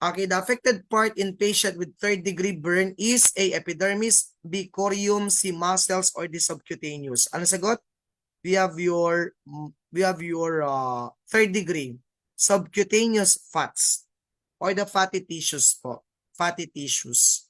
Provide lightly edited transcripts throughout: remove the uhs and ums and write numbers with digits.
Okay, the affected part in patient with third-degree burn is A. Epidermis, B. Corium, C. Muscles, or D. Subcutaneous. Ano sagot? We have your third degree subcutaneous fats or the fatty tissues po. Fatty tissues.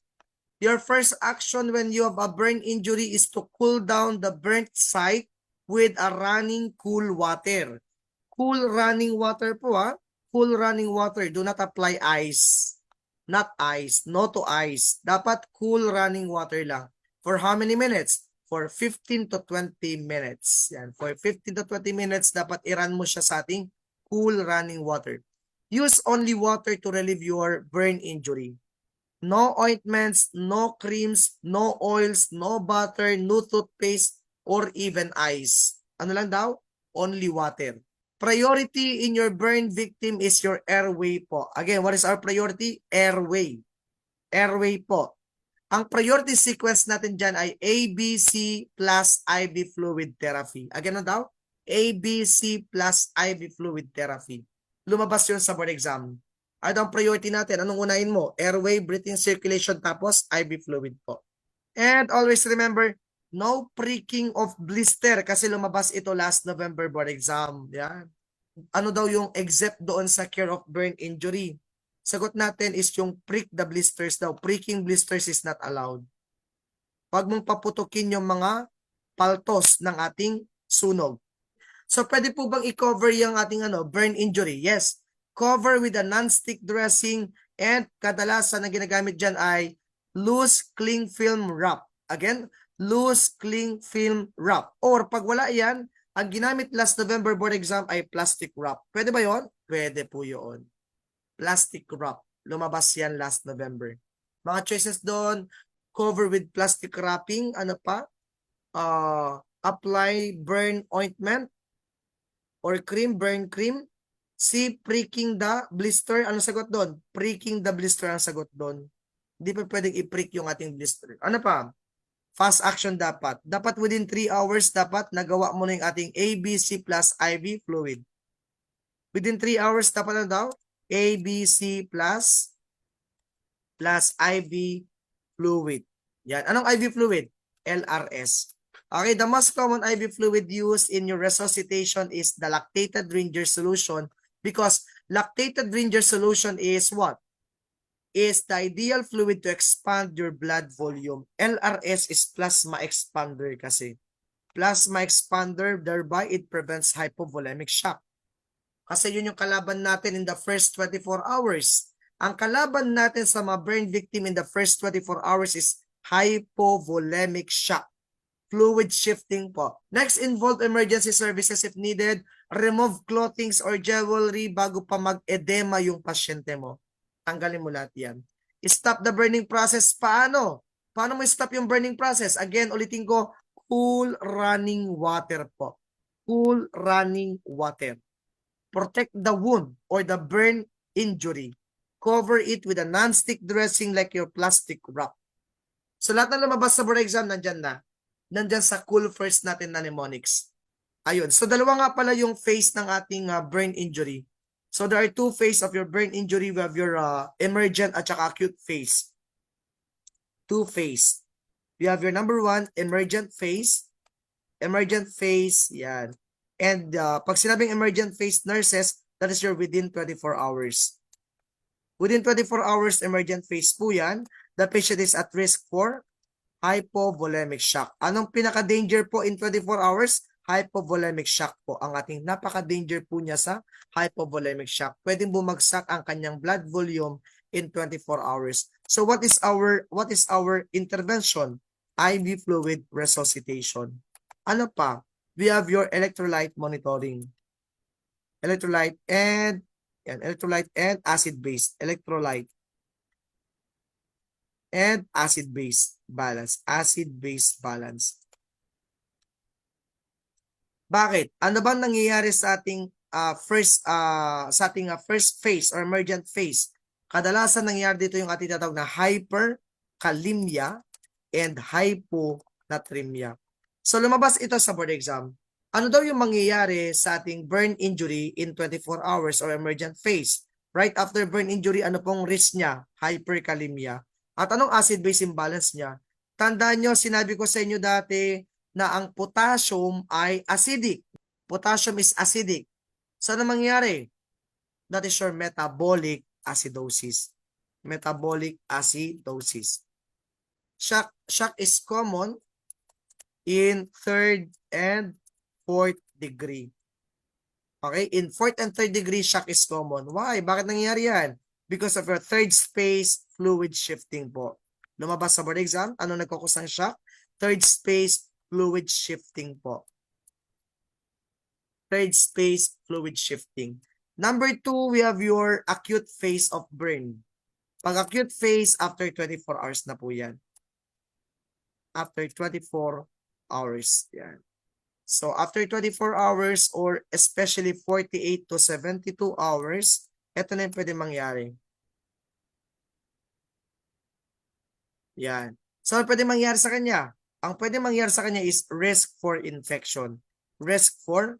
Your first action when you have a burn injury is to cool down the burnt site with a running cool water. Cool running water po ha. Cool running water. Do not apply ice. Not ice. No to ice. Dapat cool running water lang. For how many minutes? For 15 to 20 minutes. Yan. For 15 to 20 minutes, dapat i-run mo siya sa ating cool running water. Use only water to relieve your burn injury. No ointments, no creams, no oils, no butter, no toothpaste, or even ice. Ano lang daw? Only water. Priority in your burn victim is your airway po. Again, what is our priority? Airway. Airway po. Ang priority sequence natin dyan ay ABC plus IV fluid therapy. Again, ano daw? ABC plus IV fluid therapy. Lumabas yun sa board exam. Ano ang priority natin? Anong unahin mo? Airway, breathing, circulation, tapos IV fluid po. And always remember, no pricking of blister kasi lumabas ito last November board exam. Yan. Ano daw yung except doon sa care of burn injury? Sagot natin is yung prick the blisters daw. Pricking blisters is not allowed. Huwag mong paputukin yung mga paltos ng ating sunog. So pwede po bang i-cover yung ating burn injury? Yes. Cover with a non-stick dressing and kadalasan na ginagamit dyan ay loose cling film wrap. Again, loose cling film wrap. Or pag wala yan, ang ginamit last November board exam ay plastic wrap. Pwede ba yon? Pwede po yun. Plastic wrap. Lumabas yan last November. Mga choices doon, cover with plastic wrapping. Ano pa? Apply burn ointment or cream, burn cream. C, pricking the blister. Ano sagot doon? Pricking the blister ang sagot doon. Hindi pa pwedeng i-prick yung ating blister. Ano pa? Fast action dapat. Dapat within 3 hours, dapat nagawa mo na yung ating ABC plus IV fluid. Within 3 hours, dapat na daw? ABC plus IV fluid. Yan. Anong IV fluid? LRS. Okay, the most common IV fluid used in your resuscitation is the lactated Ringer solution because lactated Ringer solution is what? Is the ideal fluid to expand your blood volume. LRS is plasma expander kasi. Plasma expander, thereby it prevents hypovolemic shock. Kasi yun yung kalaban natin in the first 24 hours. Ang kalaban natin sa mga burn victim in the first 24 hours is hypovolemic shock. Fluid shifting po. Next, involve emergency services if needed. Remove clothings or jewelry bago pa mag-edema yung pasyente mo. Tanggalin mo lahat yan. Stop the burning process. Paano? Paano mo stop yung burning process? Again, ulitin ko, cool running water po. Cool running water. Protect the wound or the burn injury. Cover it with a non-stick dressing like your plastic wrap. So lahat ng lumabas sa board exam, nandyan na. Nandyan sa cool first natin na mnemonics. Ayun. So dalawa nga pala yung phase ng ating burn injury. So there are two phases of your burn injury. We have your emergent at saka acute phase. Two phase. We have your number 1, emergent phase. Emergent phase, yan. And pag sinabing emergent phase, nurses, that is your within 24 hours. Within 24 hours, emergent phase po yan. The patient is at risk for hypovolemic shock. Anong pinaka-danger po in 24 hours? Hypovolemic shock po. Ang ating napaka-danger po niya sa hypovolemic shock. Pwedeng bumagsak ang kanyang blood volume in 24 hours. So what is our intervention? IV fluid resuscitation. Ano pa? We have your electrolyte monitoring. Electrolyte and acid-base. Electrolyte and acid-base balance. Acid-base balance. Bakit? Ano bang nangyayari sa ating first phase or emergent phase? Kadalasan nangyayari dito yung ating tatawag na hyperkalemia and hyponatremia. So lumabas ito sa board exam. Ano daw yung mangyayari sa ating burn injury in 24 hours or emergent phase? Right after burn injury, ano pong risk niya? Hyperkalemia. At anong acid-base imbalance niya? Tandaan nyo, sinabi ko sa inyo dati na ang potassium ay acidic. Potassium is acidic. So, ano mangyari? That is your metabolic acidosis. Metabolic acidosis. Shock is common in third and fourth degree. Okay? In fourth and third degree, shock is common. Why? Bakit nangyayari yan? Because of your third space fluid shifting po. Lumabas sa board exam, ano nagkukos ng shock? Third space fluid shifting po. Third space fluid shifting. Number 2, we have your acute phase of burn. Pag acute phase, after 24 hours na po yan. After 24 hours. Yan. So, after 24 hours or especially 48 to 72 hours, ito na yung pwede mangyari. Yan. So, ano pwede mangyari sa kanya? Ang pwede mangyari sa kanya is risk for infection. Risk for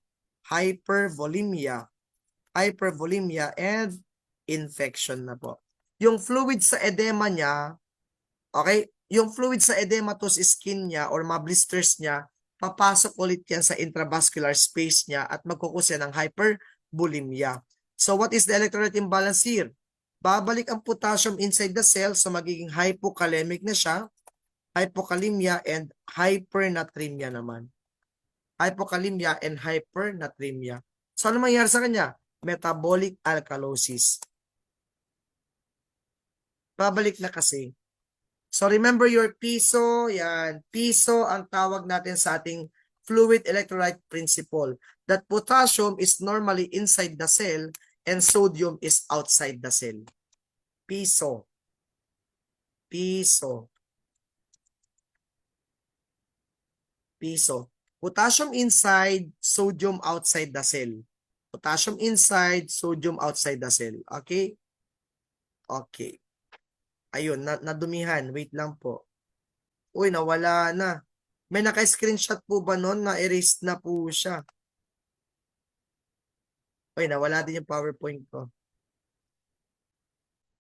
hypervolemia. Hypervolemia and infection na po. Yung fluid sa edema niya, okay? Yung fluid sa edematous skin niya or mga blisters niya, papasok ulit yan sa intravascular space niya at magkukos yan ng hypervolemia. So what is the electrolyte imbalance here? Babalik ang potassium inside the cell, so magiging hypokalemic na siya, hypokalemia and hypernatremia naman. Hypokalemia and hypernatremia. So ano mangyayari sa kanya? Metabolic alkalosis. Babalik na kasi. So remember your piso, yan. Piso ang tawag natin sa ating fluid electrolyte principle. That potassium is normally inside the cell and sodium is outside the cell. Piso. Piso. Piso. Potassium inside, sodium outside the cell. Potassium inside, sodium outside the cell. Okay? Okay. Ayun, nadumihan. Wait lang po. Uy, nawala na. May naka-screenshot po ba nun? Na-erase na po siya. Uy, nawala din yung PowerPoint ko.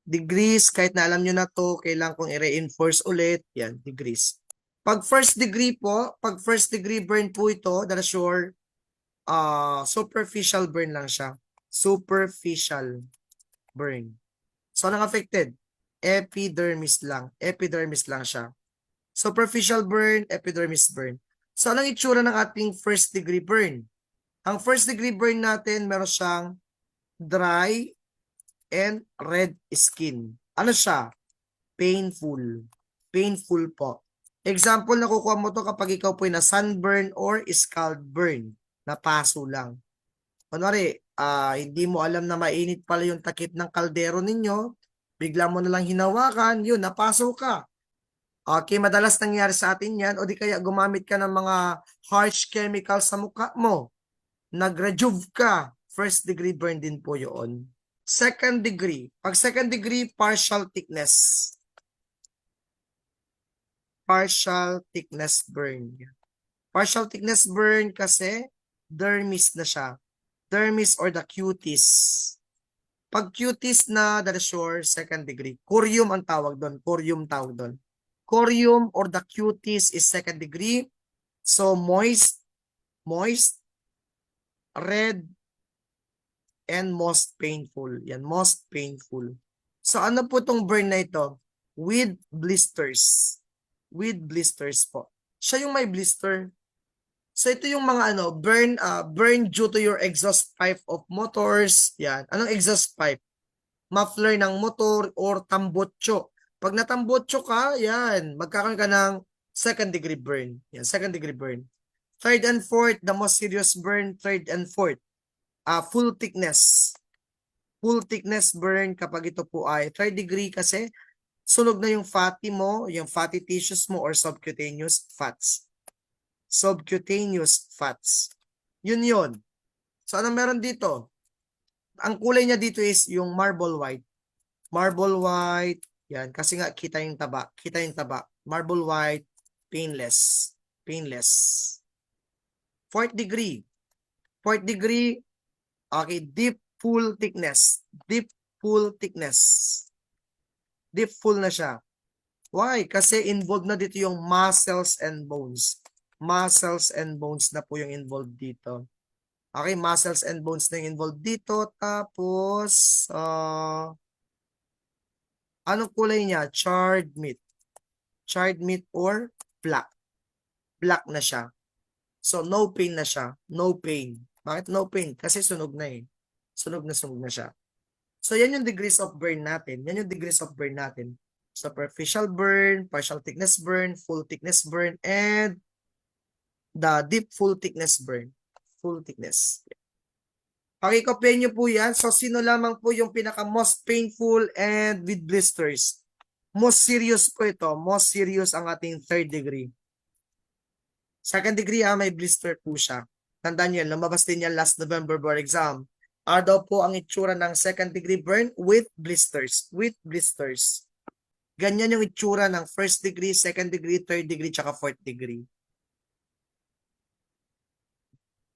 Degrees, kahit na alam nyo na to, kailangan kong i-reinforce ulit. Yan, degrees. Pag first degree po, pag first degree burn po ito, that is your superficial burn lang siya. Superficial burn. So, anong affected? Epidermis lang. Epidermis lang siya. Superficial burn, epidermis burn. So, anong itsura ng ating first degree burn? Ang first degree burn natin, meron siyang dry and red skin. Ano siya? Painful. Painful po. Example, nakukuha mo to kapag ikaw po na sunburn or scald burn. Napaso lang. Kunwari, hindi mo alam na mainit pala yung takip ng kaldero ninyo, bigla mo na lang hinawakan, yun, napaso ka. Okay, madalas nangyari sa atin yan, o di kaya gumamit ka ng mga harsh chemicals sa mukha mo. Nag-rejuve ka. First degree burn din po yun. Second degree. Pag second degree, partial thickness. Partial thickness burn. Partial thickness burn kasi dermis na siya. Dermis or the cutis. Pag cutis na, that is your second degree. Corium ang tawag doon. Corium tawag doon. Corium or the cutis is second degree. So moist, red, and most painful. Yan, most painful. So ano po itong burn na ito? With blisters. With blisters po. Siya yung may blister. So ito yung mga burn due to your exhaust pipe of motors. Yan. Anong exhaust pipe? Muffler ng motor or tambotso. Pag natambotso ka, yan, magkakaroon ka ng second degree burn. Yan, second degree burn. Third and fourth, the most serious burn, third and fourth. Full thickness. Full thickness burn kapag ito po ay third degree kasi sunog na yung fatty mo, yung fatty tissues mo or subcutaneous fats. Subcutaneous fats. Yun. So, ano meron dito? Ang kulay niya dito is yung marble white. Marble white. Yan. Kasi nga, kita yung taba. Kita yung taba. Marble white. Painless. Painless. Fourth degree. Fourth degree. Okay. Deep, full thickness. Deep, full thickness. Deep full na siya. Why? Kasi involved na dito yung muscles and bones. Muscles and bones na po yung involved dito. Okay, muscles and bones na yung involved dito. Tapos, anong kulay niya? Charred meat. Charred meat or black. Black na siya. So, no pain na siya. No pain. Bakit no pain? Kasi sunog na eh. Sunog na siya. So, yan yung degrees of burn natin. Yan yung degrees of burn natin. Superficial burn, partial thickness burn, full thickness burn, and the deep full thickness burn. Full thickness. Okay, kopyahin nyo po yan. So, sino lamang po yung pinaka most painful and with blisters? Most serious po ito. Most serious ang ating third degree. Second degree, may blister po siya. Tandaan nyo yan, lumabas din yan last November board exam. Daw po ang itsura ng second degree burn with blisters. With blisters. Ganyan yung itsura ng first degree, second degree, third degree, tsaka fourth degree.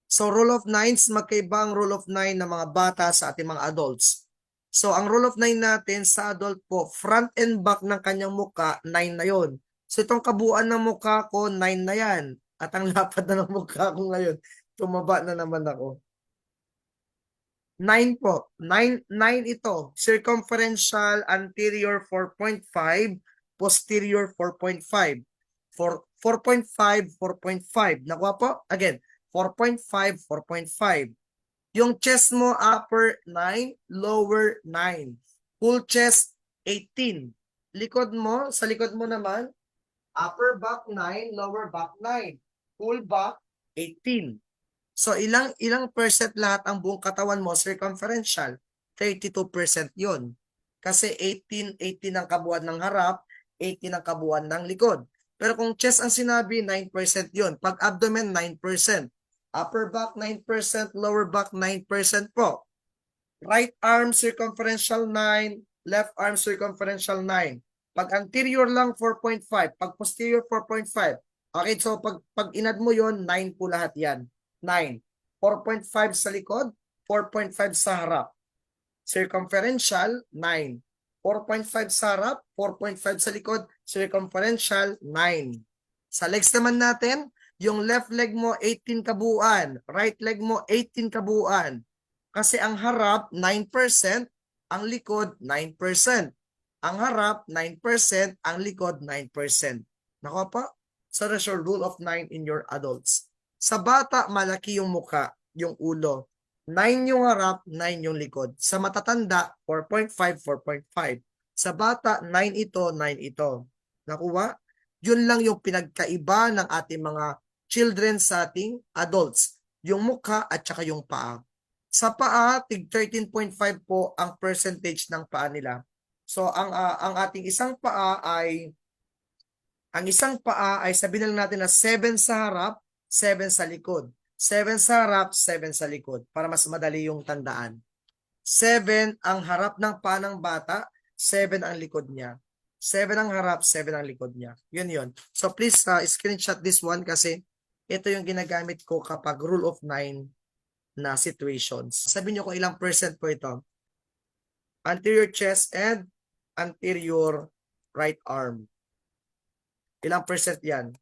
So, rule of nines, magkaiba ang rule of nine ng mga bata sa ating mga adults. So, ang rule of nine natin sa adult po, front and back ng kanyang muka, 9 na yon. So, itong kabuuan ng muka ko, 9 na yan. At ang lapad na ng muka ko ngayon, tumaba na naman ako. 9 po. 9 ito. Circumferential, anterior 4.5, posterior 4.5. 4.5, 4.5. Nakuha po? Again, 4.5, 4.5. Yung chest mo, upper 9, lower 9. Full chest, 18. Likod mo, sa likod mo naman, upper back 9, lower back 9. Full back, 18. So, ilang percent lahat ang buong katawan mo, circumferential? 32% yon. Kasi 18 ang kabuuan ng harap, 18 ang kabuuan ng likod. Pero kung chest ang sinabi, 9% yon. Pag abdomen, 9%. Upper back, 9%. Lower back, 9% po. Right arm, circumferential, 9. Left arm, circumferential, 9. Pag anterior lang, 4.5. Pag posterior, 4.5. Okay, so pag inad mo yon 9 po lahat yan. 9. 4.5 sa likod, 4.5 sa harap. Circumferential, 9. 4.5 sa harap, 4.5 sa likod, circumferential, 9. Sa legs naman natin, yung left leg mo, 18 kabuuan. Right leg mo, 18 kabuuan. Kasi ang harap, 9%, ang likod, 9%. Ang harap, 9%, ang likod, 9%. Nakuha pa? So that's your rule of 9 in your adults. Sa bata, malaki yung muka, yung ulo. 9 yung harap, 9 yung likod. Sa matatanda, 4.5, 4.5. Sa bata, 9 ito, 9 ito. Nakuha? Yun lang yung pinagkaiba ng ating mga children sa ating adults. Yung muka at saka yung paa. Sa paa, tig 13.5 po ang percentage ng paa nila. So, ang ating isang paa ay sabihin lang natin na 7 sa harap, 7 sa likod. 7 sa harap, 7 sa likod. Para mas madali yung tandaan. 7 ang harap ng paa ng bata, 7 ang likod niya. 7 ang harap, 7 ang likod niya. Yun. So please screenshot this one kasi ito yung ginagamit ko kapag rule of 9 na situations. Sabihin nyo kung ilang percent po ito. Anterior chest and anterior right arm. Ilang percent yan?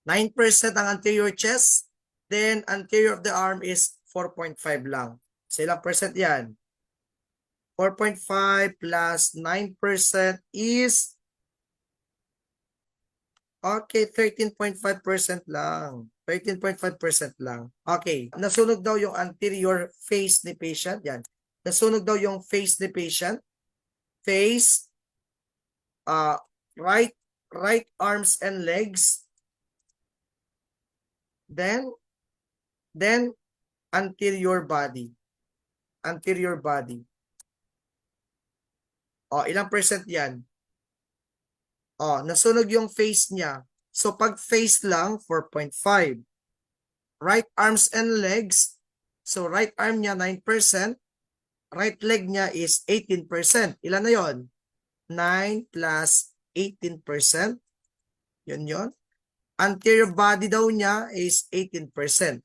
9% ang anterior chest, then anterior of the arm is 4.5 lang. So ilang percent yan? 4.5 plus 9% is okay, 13.5% lang. 13.5% lang. Okay, nasunog daw yung anterior face ni patient. Yan. Nasunog daw yung face ni patient. Face, right arms and legs. Then anterior body. Anterior body. Ilang percent yan? Nasunog yung face niya. So, pag face lang, 4.5. Right arms and legs. So, right arm niya, 9%. Right leg niya is 18%. Ilan na yon? 9 plus 18%. Yun. Anterior body daw niya is 18%.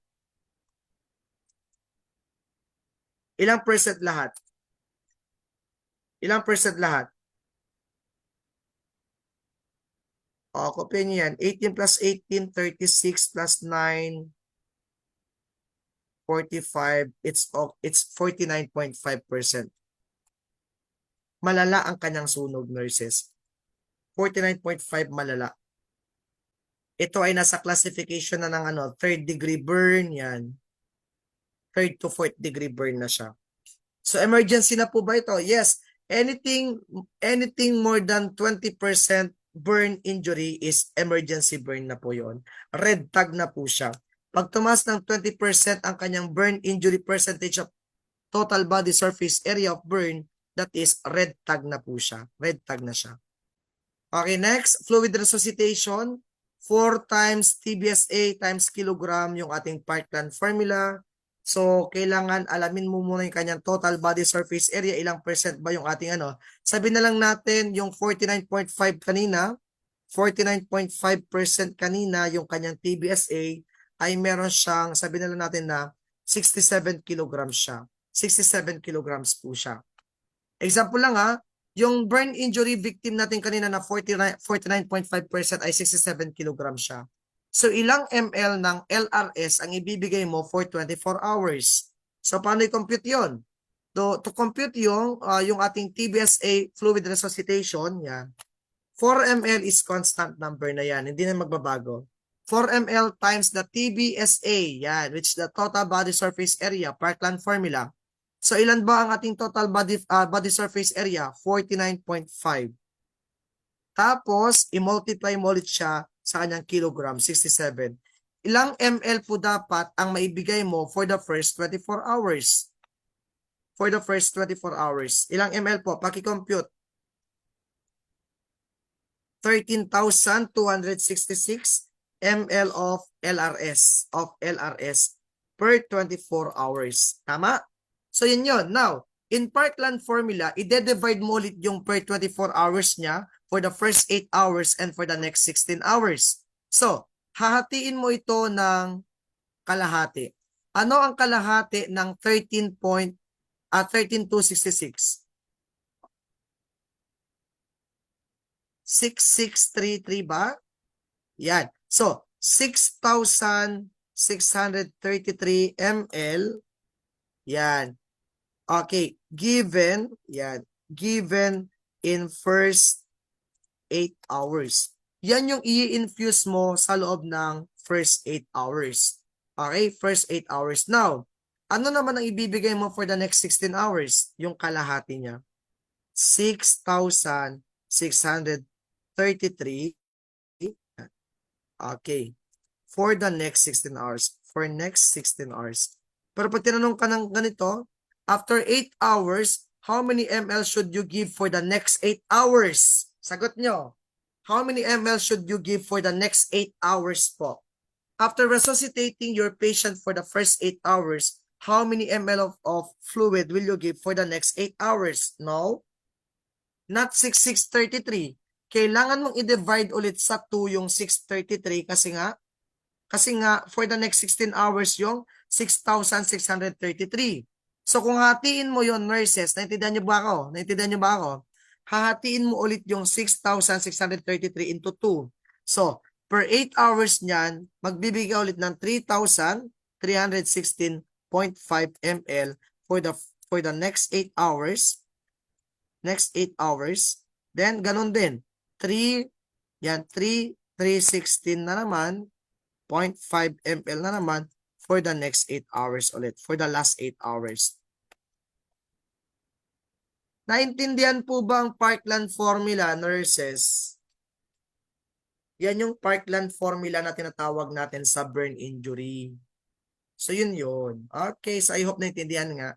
Ilang percent lahat? Ilang percent lahat? O, kopya nyo yan. 18 plus 18, 36 plus 9, 45. It's 49.5%. Malala ang kanyang sunog, nurses. 49.5 malala. Ito ay nasa classification na ng third degree burn, yan. Third to fourth degree burn na siya. So emergency na po ba ito? Yes. Anything more than 20% burn injury is emergency burn na po yon. Red tag na po siya. Pag tumaas ng 20% ang kanyang burn injury percentage of total body surface area of burn, that is red tag na po siya. Red tag na siya. Okay, next, fluid resuscitation. 4 times TBSA times kilogram yung ating Parkland formula. So, kailangan alamin mo muna yung kanyang total body surface area. Ilang percent ba yung ating Sabi na lang natin yung 49.5 kanina. 49.5% kanina yung kanyang TBSA ay meron siyang, sabi na lang natin na 67 kilograms siya. 67 kilograms po siya. Example lang yung burn injury victim natin kanina na 49.5% ay 67 kg siya. So ilang ml ng LRS ang ibibigay mo for 24 hours? So paano i-compute yun? To compute yung ating TBSA fluid resuscitation, yan. 4 ml is constant number na yan, hindi na magbabago. 4 ml times the TBSA, yan, which is the total body surface area, Parkland formula. So ilan ba ang ating total body surface area? 49.5. Tapos, i-multiply mo ulit siya sa kanyang kilogram, 67. Ilang ml po dapat ang maibigay mo for the first 24 hours? For the first 24 hours. Ilang ml po? Paki-compute. 13,266 ml of LRS per 24 hours. Tama? So yun yun. Now, in Parkland formula, i-divide mo ulit yung per 24 hours niya for the first 8 hours and for the next 16 hours. So, hahatiin mo ito ng kalahati. Ano ang kalahati ng 13,266? 6633 ba? Yan. So, 6,633 ml. Yan. Okay, given in first 8 hours. Yan yung i-infuse mo sa loob ng first 8 hours. Okay, first 8 hours. Now, ano naman ang ibibigay mo for the next 16 hours? Yung kalahati niya. 6,633. Okay. For the next 16 hours. For next 16 hours. Pero pag tinanong ka ng ganito, after 8 hours, how many ml should you give for the next 8 hours? Sagot nyo. How many ml should you give for the next 8 hours po? After resuscitating your patient for the first 8 hours, how many ml of fluid will you give for the next 8 hours? No? Not 6,633. Kailangan mong i-divide ulit sa 2 yung 633 kasi nga for the next 16 hours yung 6,633. So kung hatiin mo yon nurses, naintindihan niyo ba ako? Hahatiin mo ulit yung 6,633 into 2. So, per 8 hours niyan, magbibigay ulit ng 3,316.5 ml for the next 8 hours. Next 8 hours. Then, ganun din. 3,316 na naman, 0.5 ml na naman for the next 8 hours ulit. For the last 8 hours. Naintindihan po ba ang Parkland formula, nurses? Yan yung Parkland formula na tinatawag natin sa burn injury. So yun yun. Okay, so I hope naintindihan nga.